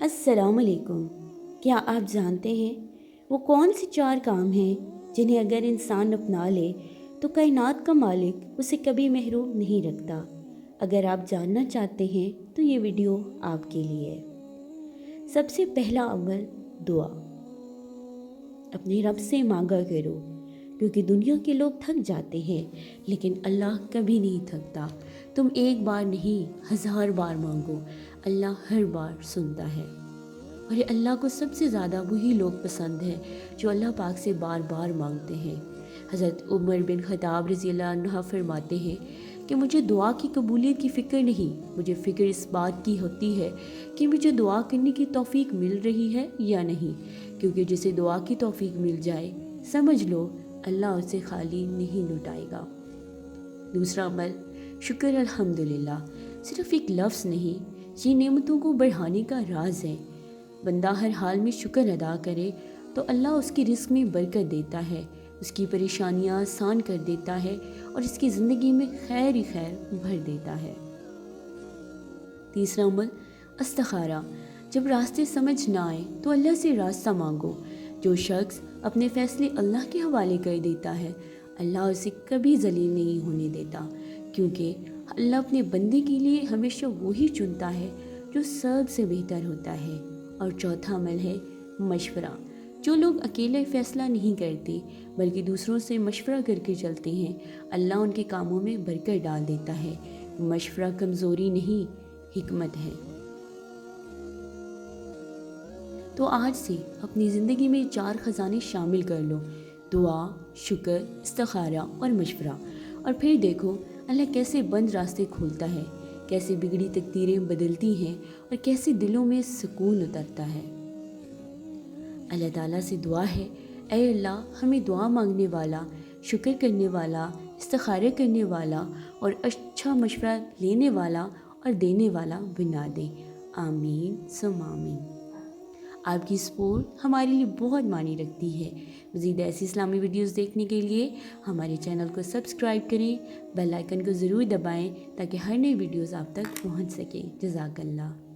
السلام علیکم۔ کیا آپ جانتے ہیں وہ کون سے 4 کام ہیں جنہیں اگر انسان اپنا لے تو کائنات کا مالک اسے کبھی محروم نہیں رکھتا؟ اگر آپ جاننا چاہتے ہیں تو یہ ویڈیو آپ کے لیے ہے۔ سب سے پہلا عمل دعا۔ اپنے رب سے مانگا کرو، کیونکہ دنیا کے لوگ تھک جاتے ہیں لیکن اللہ کبھی نہیں تھکتا۔ تم ایک بار نہیں 1000 بار مانگو، اللہ ہر بار سنتا ہے۔ اور یہ اللہ کو سب سے زیادہ وہی لوگ پسند ہیں جو اللہ پاک سے بار بار مانگتے ہیں۔ حضرت عمر بن خطاب رضی اللہ عنہ فرماتے ہیں کہ مجھے دعا کی قبولیت کی فکر نہیں، مجھے فکر اس بات کی ہوتی ہے کہ مجھے دعا کرنے کی توفیق مل رہی ہے یا نہیں، کیونکہ جسے دعا کی توفیق مل جائے سمجھ لو اللہ اسے خالی نہیں لوٹائے گا۔ دوسرا عمل شکر الحمدللہ۔ صرف ایک لفظ نہیں، یہ نعمتوں کو بڑھانے کا راز ہے۔ بندہ ہر حال میں شکر ادا کرے تو اللہ اس کی رزق میں برکت دیتا ہے، اس کی پریشانیاں آسان کر دیتا ہے اور اس کی زندگی میں خیر ہی خیر بھر دیتا ہے۔ تیسرا عمل استخارہ۔ جب راستے سمجھ نہ آئے تو اللہ سے راستہ مانگو۔ جو شخص اپنے فیصلے اللہ کے حوالے کر دیتا ہے اللہ اسے کبھی ذلیل نہیں ہونے دیتا، کیونکہ اللہ اپنے بندے کے لیے ہمیشہ وہی چنتا ہے جو سب سے بہتر ہوتا ہے۔ اور چوتھا عمل ہے مشورہ۔ جو لوگ اکیلے فیصلہ نہیں کرتے بلکہ دوسروں سے مشورہ کر کے چلتے ہیں اللہ ان کے کاموں میں برکت ڈال دیتا ہے۔ مشورہ کمزوری نہیں، حکمت ہے۔ تو آج سے اپنی زندگی میں 4 خزانے شامل کر لو: دعا، شکر، استخارہ اور مشورہ، اور پھر دیکھو اللہ کیسے بند راستے کھولتا ہے، کیسے بگڑی تقدیریں بدلتی ہیں اور کیسے دلوں میں سکون اترتا ہے۔ اللہ تعالیٰ سے دعا ہے، اے اللہ ہمیں دعا مانگنے والا، شکر کرنے والا، استخارہ کرنے والا اور اچھا مشورہ لینے والا اور دینے والا بنا دے۔ آمین ثم آمین۔ آپ کی سپورٹ ہمارے لیے بہت معنی رکھتی ہے۔ مزید ایسی اسلامی ویڈیوز دیکھنے کے لیے ہمارے چینل کو سبسکرائب کریں، بیل آئیکن کو ضرور دبائیں تاکہ ہر نئی ویڈیوز آپ تک پہنچ سکیں۔ جزاک اللہ۔